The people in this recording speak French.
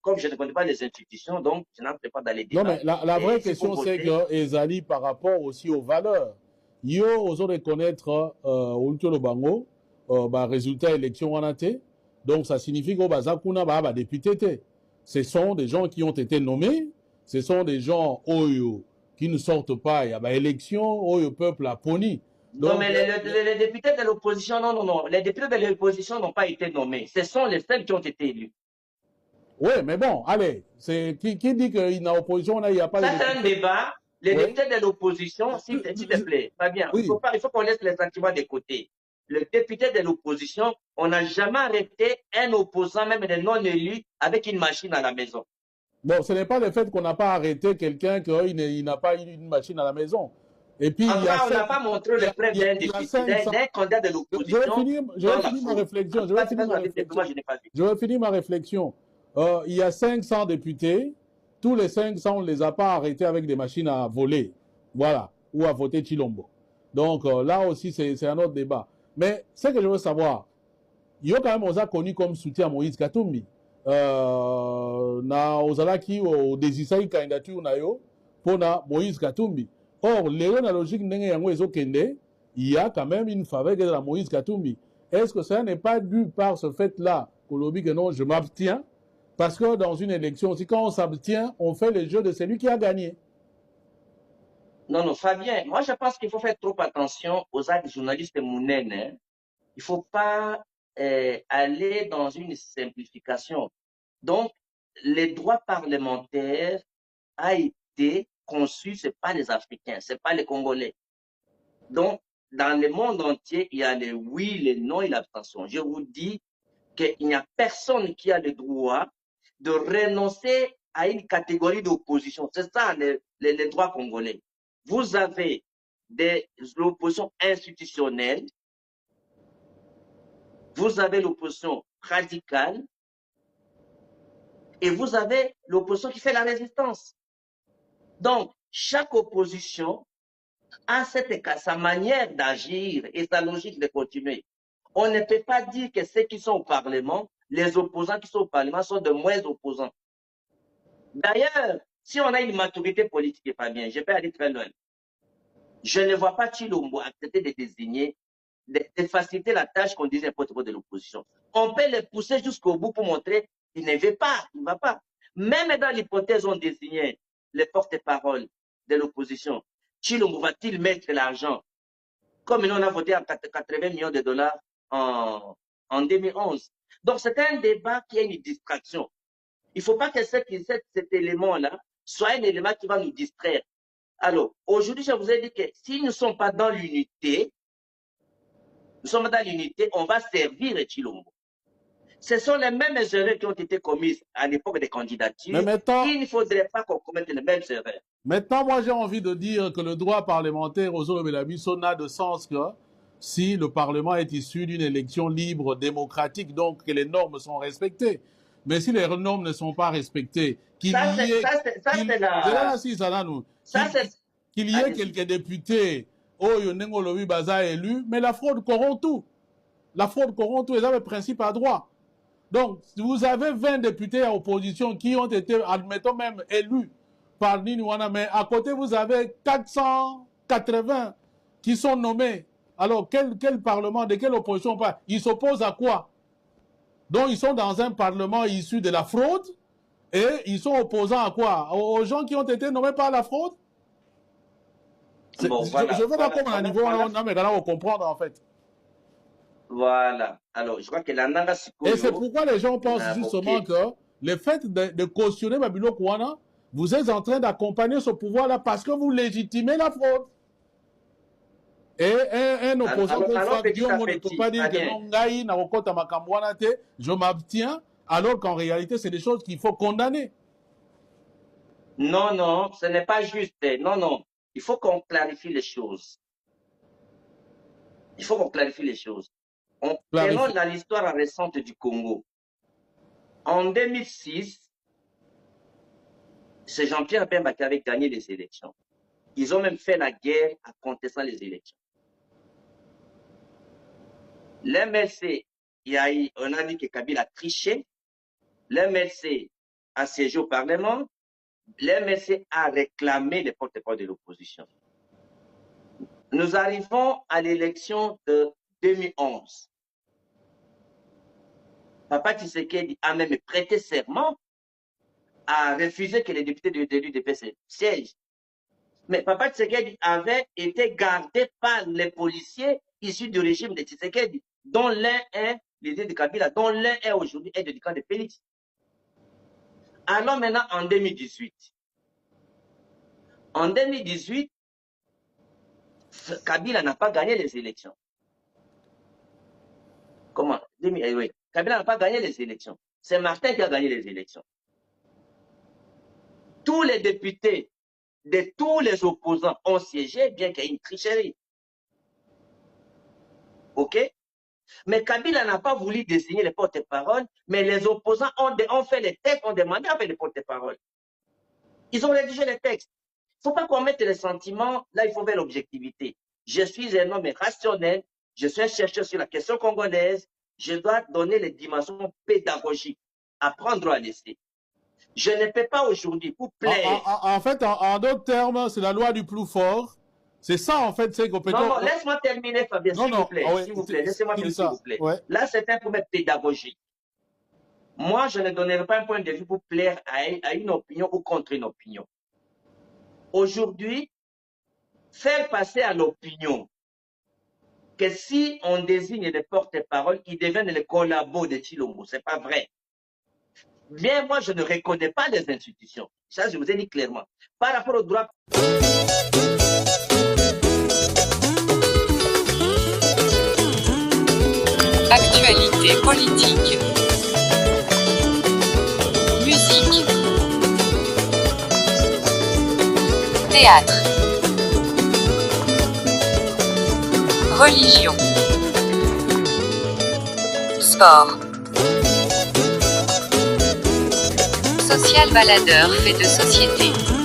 comme je ne connais pas les institutions, donc je n'entre pas dans les Non, débats. mais la vraie Et s'il faut question, c'est voter, que, Ezali, par rapport aussi aux valeurs, yo, aux reconnaître, le bango, résultat élection en athée. Donc, ça signifie que, Zakuna, député, ce sont des gens qui ont été nommés, ce sont des gens, qui ne sortent pas, il y a, élection, le peuple a poni. non, Donc, mais les députés de l'opposition, non, non, non. Les députés de l'opposition n'ont pas été nommés. Ce sont les seuls qui ont été élus. oui, mais bon, allez, c'est, qui dit qu'il y a opposition, là, il n'y a pas de Ça, c'est un députés? débat. Les Oui. députés de l'opposition, s'il te plaît, Fabien, il faut Oui. pas, il faut qu'on laisse les sentiments de côté. Le député de l'opposition, on n'a jamais arrêté un opposant, même des non-élus, avec une machine à la maison. Bon, ce n'est pas le fait qu'on n'a pas arrêté quelqu'un qu'il n'a pas eu une machine à la maison. Et puis, En tout cas, on n'a pas montré le preuve d'un il y a député, 500. d'un candidat de l'opposition Je dans vais la finir ma fraude. En réflexion. tout cas, c'est pas la moi, je n'ai pas vu. Je vais finir ma réflexion. Il y a 500 députés. Tous les 500, on ne les a pas arrêtés avec des machines à voler. Voilà. Ou à voter Chilombo. Donc, là aussi, c'est un autre débat. Mais ce que je veux savoir, il y a quand même, on a connu comme soutien à Moïse Katumbi. Na ozalaki au désisai candidature na yo pour Moïse Katumbi. Or, la logique ndenge yango ezokende, il y a quand même une faveur de la Moïse Katumbi. Est-ce que ça n'est pas dû par ce fait-là, Kolobi, que non, je m'abstiens? Parce que dans une élection, aussi, quand on s'abstient, on fait le jeu de celui qui a gagné. Non, non, Fabien, moi, je pense qu'il faut faire trop attention aux actes journalistes mounènes. Hein. Il faut pas aller dans une simplification. Donc, les droits parlementaires a été conçu, c'est pas les Africains, c'est pas les Congolais. Donc, dans le monde entier, il y a les oui, les non et l'abstention. Je vous dis qu'il n'y a personne qui a le droit de renoncer à une catégorie d'opposition. C'est ça les droits congolais. Vous avez l'opposition institutionnelle, vous avez l'opposition radicale et vous avez l'opposition qui fait la résistance. Donc, chaque opposition a sa manière d'agir et sa logique de continuer. On ne peut pas dire que ceux qui sont au Parlement, les opposants qui sont au Parlement sont de moins opposants. D'ailleurs, si on a une maturité politique, et pas bien, je peux aller très loin. Je ne vois pas Chilombo accepter de désigner, de faciliter la tâche qu'on disait porte-parole de l'opposition. On peut les pousser jusqu'au bout pour montrer qu'il ne veut pas, il ne va pas. Même dans l'hypothèse où on désignait les porte-paroles de l'opposition, Chilombo va-t-il mettre l'argent comme nous on a voté à 80 millions de dollars en 2011. Donc c'est un débat qui est une distraction. Il ne faut pas que cet élément-là soit un élément qui va nous distraire. Alors, aujourd'hui, je vous ai dit que si nous ne sommes pas dans l'unité, on va servir Chilombo. Ce sont les mêmes erreurs qui ont été commises à l'époque des candidatures. Il ne faudrait pas qu'on commette les mêmes erreurs. Maintenant, moi, j'ai envie de dire que le droit parlementaire aux Olobelabiso n'a de sens que si le Parlement est issu d'une élection libre, démocratique, donc que les normes sont respectées. Mais si les normes ne sont pas respectées, qu'il y ait quelques députés, élus, mais la fraude corrompt tout. La fraude corrompt tout, et ça, le principe à droit. Donc, vous avez 20 députés à opposition qui ont été, admettons même, élus par Niniwana, mais à côté, vous avez 480 qui sont nommés. Alors, quel parlement, de quelle opposition pas? Ils s'opposent à quoi? Donc, ils sont dans un parlement issu de la fraude et ils sont opposants à quoi? Aux gens qui ont été nommés par la fraude? Bon, voilà, je veux d'accord à un niveau, on comprendre en fait. Voilà. Alors, je crois que la Nanga Sikoyo... Et c'est pourquoi les gens pensent justement que le fait de cautionner Babilo Kouana, vous êtes en train d'accompagner ce pouvoir-là parce que vous légitimez la fraude. Et un opposant ne peut pas dire que non, je m'abstiens, alors qu'en réalité, c'est des choses qu'il faut condamner. Non, non, ce n'est pas juste. Non, non. Il faut qu'on clarifie les choses. Il faut qu'on clarifie les choses. Prenons l'histoire récente du Congo. En 2006, c'est Jean-Pierre Bemba qui avait gagné les élections. Ils ont même fait la guerre en contestant les élections. L'MLC, on a dit que Kabila a triché. L'MLC a siégé au Parlement, l'MSC a réclamé les porte-parole de l'opposition. Nous arrivons à l'élection de 2011. Papa Tshisekedi a même prêté serment à refuser que les députés de l'UDPS siègent. Mais Papa Tshisekedi avait été gardé par les policiers issus du régime de Tshisekedi, dont l'un est l'idée de Kabila, dont l'un est aujourd'hui aide du camp de Félix. Alors maintenant, en 2018, Kabila n'a pas gagné les élections. Comment? Oui. Kabila n'a pas gagné les élections. C'est Martin qui a gagné les élections. Tous les députés de tous les opposants ont siégé, bien qu'il y ait une tricherie. OK? Mais Kabila n'a pas voulu désigner les porte-paroles, mais les opposants ont fait les textes, ont demandé à faire les porte-paroles. Ils ont rédigé les textes. Il ne faut pas qu'on mette les sentiments, là il faut faire l'objectivité. Je suis un homme rationnel, je suis un chercheur sur la question congolaise, je dois donner les dimensions pédagogiques, apprendre à laisser. Je ne peux pas aujourd'hui vous plaire. En fait, en d'autres termes, c'est la loi du plus fort. C'est ça, en fait, c'est compétent. Non, laisse-moi terminer, Fabien, s'il vous plaît. S'il vous plaît, laissez-moi terminer, s'il vous plaît. Ouais. Là, c'est un problème pédagogique. Moi, je ne donnerai pas un point de vue pour plaire à une opinion ou contre une opinion. Aujourd'hui, faire passer à l'opinion que si on désigne des porte-paroles, ils deviennent les collabos de Tshilombo. Ce n'est pas vrai. Bien, moi, je ne reconnais pas les institutions. Ça, je vous ai dit clairement. Par rapport au droit... Actualité politique. Musique. Théâtre. Religion. Sport. Social baladeur fait de société.